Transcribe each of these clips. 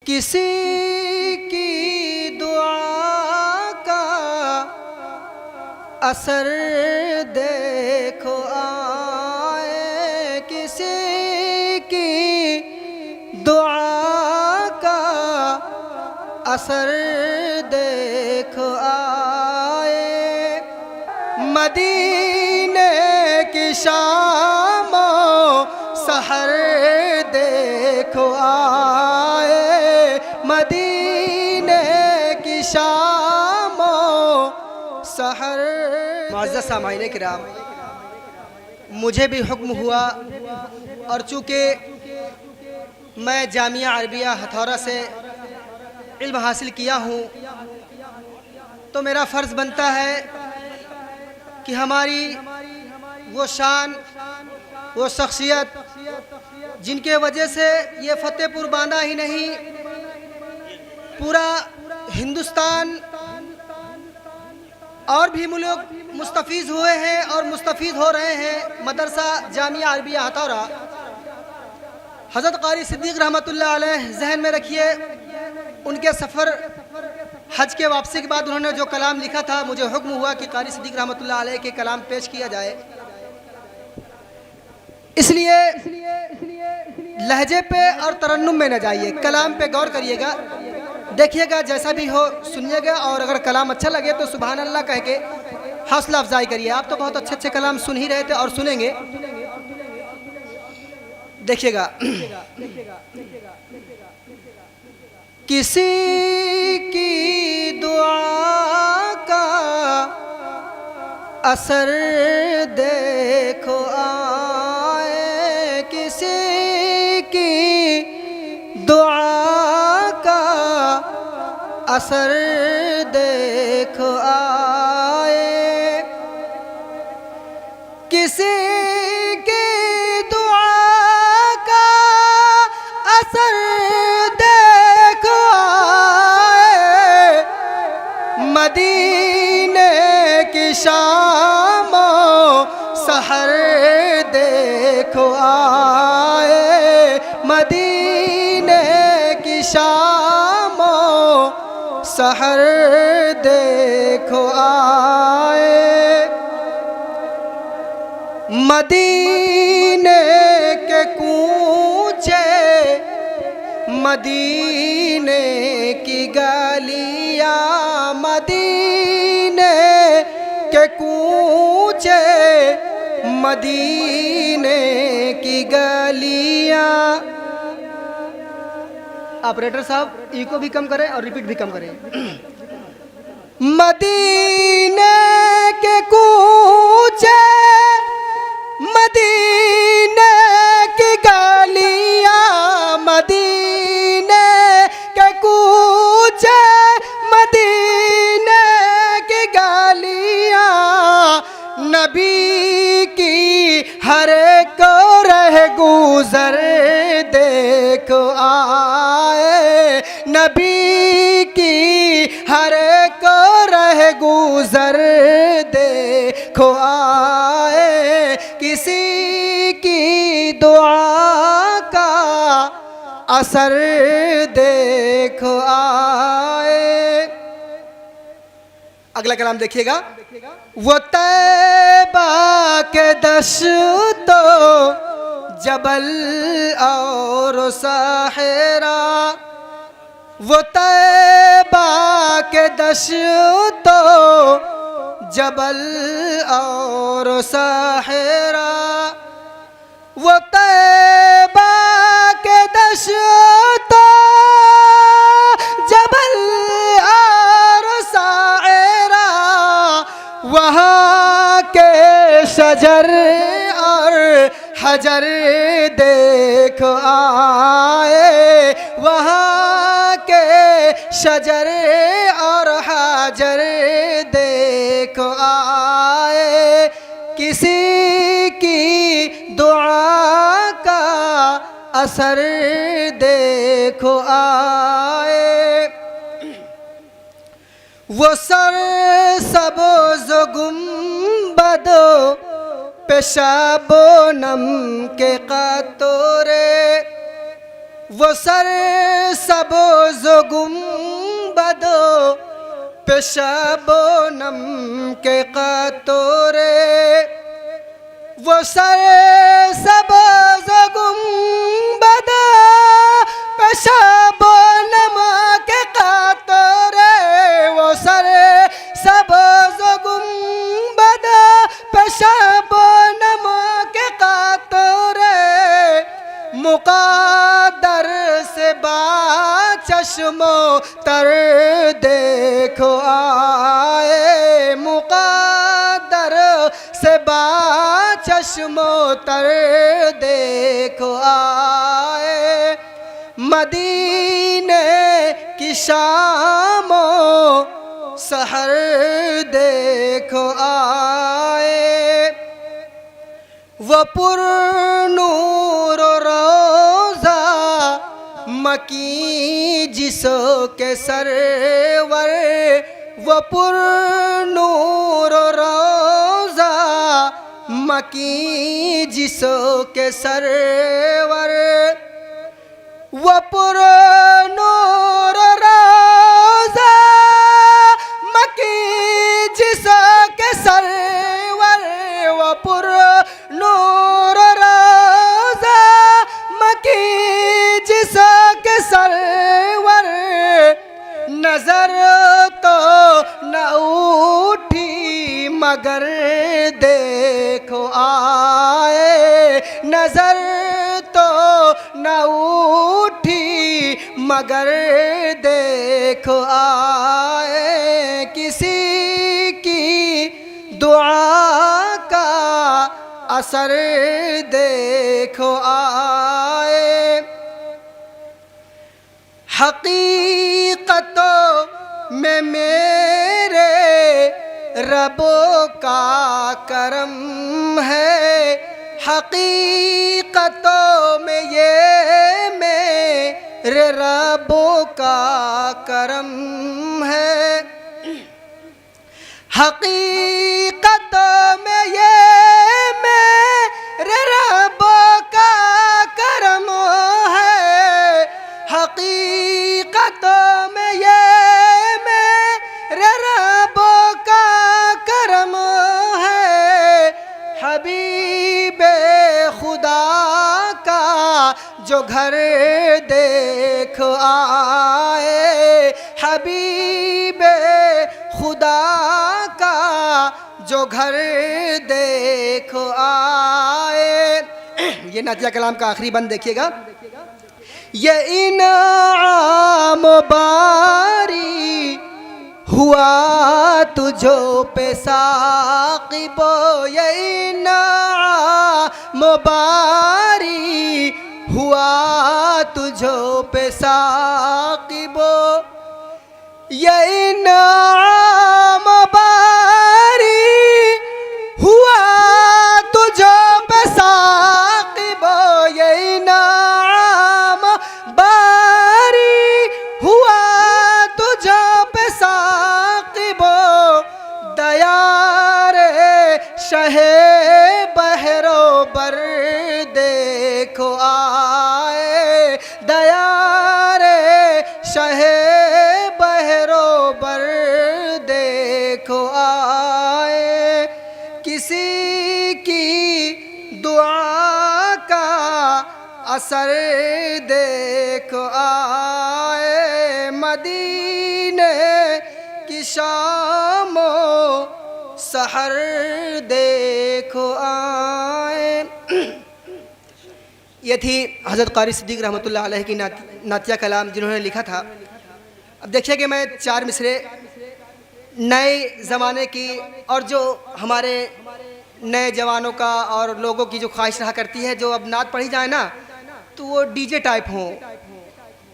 किसी की दुआ का असर देखो आए, किसी की दुआ का असर देखो आए। मदीने की शामो सहर देखो आए, मदीने की शामो सहर। मुअज़्ज़ज़ सामाईन किराम, मुझे भी हुक्म हुआ और चूँकि मैं जामिया अरबिया हथौरा से इल्म हासिल किया हूँ तो मेरा फ़र्ज़ बनता है कि हमारी वो शान, वो शख्सियत जिनके वजह से ये फ़तेहपुर बांदा ही नहीं पूरा हिंदुस्तान और भी मुल्क मुस्तफ़ीज़ हुए हैं और मुस्तफ़ीज़ हो रहे हैं। मदरसा जामिया अरबिया हथौरा, हज़रत क़ारी सिद्दीक़ रहमतुल्लाह अलैह जहन में रखिए, उनके सफ़र हज के वापसी के बाद उन्होंने जो कलाम लिखा था, मुझे हुक्म हुआ कि क़ारी सिद्दीक़ रहमतुल्लाह अलैह के कलाम पेश किया जाए। इसलिए लहजे पे और तरन्नुम में न जाइए, कलाम पे गौर करिएगा, देखिएगा, जैसा भी हो सुनिएगा, और अगर कलाम अच्छा लगे तो सुभान अल्लाह कह के हौसला अफजाई करिए। आप तो बहुत अच्छे अच्छे कलाम सुन ही रहे थे और सुनेंगे, देखिएगा। किसी की दुआ का असर देखो आए, किसी की दुआ का असर देखो आए, किसी की दुआ का असर देखो आए, मदीने की शामो सहर देखो आए, मदीने की शामो सहर देखो आए। मदीने के कूचे, मदीने की गलियां, मदीने के कूचे, मदीने की गलियां। ऑपरेटर साहब इको भी कम करें और रिपीट भी कम करें। मदीने के कूचे, मदीने की गलियां, मदीने के कूचे, मदीने की गलियां, नबी की हर एक रह गुज़र देखो आए, नबी की हर एक रह गुज़र देखो आए, किसी की दुआ का असर देखो आए। अगला कलाम देखिएगा। वो तैबा के दश्तो जबल और सहरा, वो तैबा के दश्तो जबल और सहरा, वो तैबा के दश्तो जबल और सहरा, वहाँ के शजर और हजर देखो आए, वहाँ के शजर और हजर देखो आए, किसी की दुआ का असर देखो आए। वो सर सबज़ गुंबदो पेशाबो नम के कतरे, वो सर सबोज गुम्बदो पेशबोनम के कतोरे, वो सर सबोज गुम्बदो पेशबोनम के कतोरे, वो सर सबोज गुम्बदो पेशबोनम के कतोरे, मुक़द्दर से बाचश्मो तर देखो आए, मुक़द्दर से बाचश्मो तर देखो आए, मदीने की शामो सहर देखो आए, वो पुरनूर रोज़ा मकी जिसो के सरवर, वो पुरनूर रोज़ा मकी जिसो के सरवर, वो पुरनूर रोज़ा मकी जिसो के सरवर, वो पुरनूर रोज़ा मकी जिसो के सरवर, नजर तो न उठी मगर देखो आए, नजर तो न उठी मगर देखो आए, किसी की दुआ का असर देखो आए, हकीकतों में मेरे रबों का करम है, हकीकतों में ये मेरे रबों का करम है, हकीकतों में ये मेरे रबों का करम है, हकीकतों में ये मेरे रबों का करम है, हबीबे खुदा का जो घर देखो आए, हबीबे खुदा का जो घर देखो आए। ये नातिया कलाम का आखिरी बंद देखिएगा, ये इनाम बारी हुआ तुझो पे साक़िबो, ये इनाम बारी हुआ तुझो पे साक़िबो, ये इनाम बारी हुआ तुझो पे साक़िबो, ये इनाम बारी हुआ तुझो पे साक़िबो, दयारे शहे बहरो बर देखो आए, दयारे शहे बहरो बर देखो आए, किसी की दुआ का असर देखो आए, मदीने की शामो सहर देखो आए। ये थी हज़रत क़ारी सिद्दीक़ रहमतुल्लाह अलैह की नातिया कलाम जिन्होंने लिखा था। अब देखिए कि मैं चार मिसरे नए ज़माने की और जो हमारे नए जवानों का और लोगों की जो ख्वाहिश रहा करती है, जो अब नात पढ़ी जाए ना तो वो डीजे टाइप हो,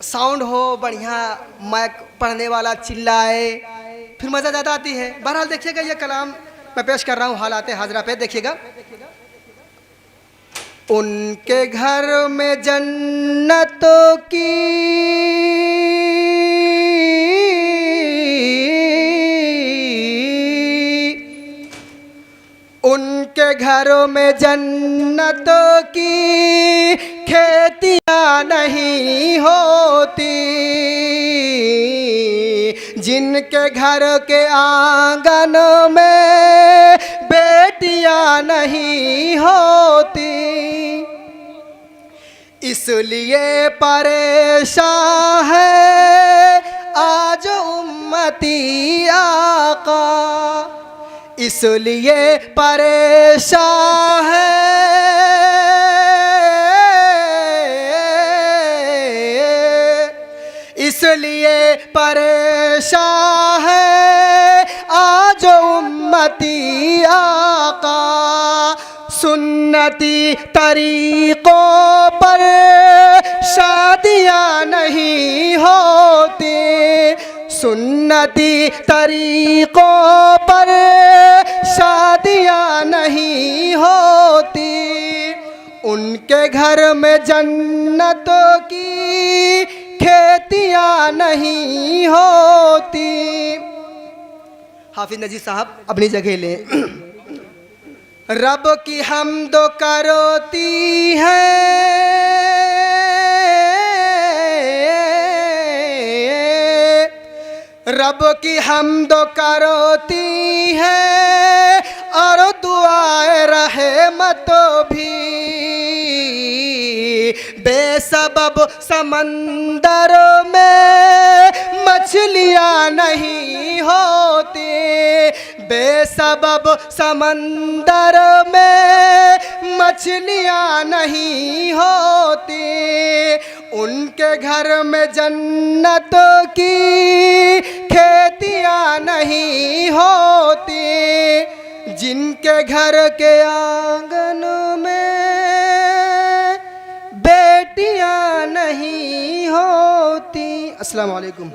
साउंड हो बढ़िया, माइक पढ़ने वाला चिल्लाए, फिर मज़ा ज़्यादा आती है। बहरहाल देखिएगा ये कलाम मैं पेश कर रहा हूँ हालात हाजरा पे, देखिएगा। उनके घर में जन्नतों की उनके घरों में जन्नतों की खेतियाँ बेटियां नहीं होती, जिनके घर के आंगन में बेटियां नहीं होती। इसलिए परेशान है आज उम्मती आका, इसलिए परेशान है, इसलिए परेशान है आज उम्मती आका। सुन्नती तरीकों पर शादियाँ नहीं होती, सुन्नती तरीकों पर शादियाँ नहीं होती। उनके घर में जन्नतों की खेतियाँ नहीं होती। हाफिज नजीर साहब अपनी जगह लें। रब की हम्द करोती है, रब की हम्द करोती है और दुआए रहमत भी। बेसबब समंदर में मछलियाँ नहीं होती, बेसबब समंदर में मछलियाँ नहीं होती। उनके घर में जन्नत की खेतियाँ नहीं होती, जिनके घर के आंगन में बेटियाँ नहीं होती। अस्सलाम वालेकुम।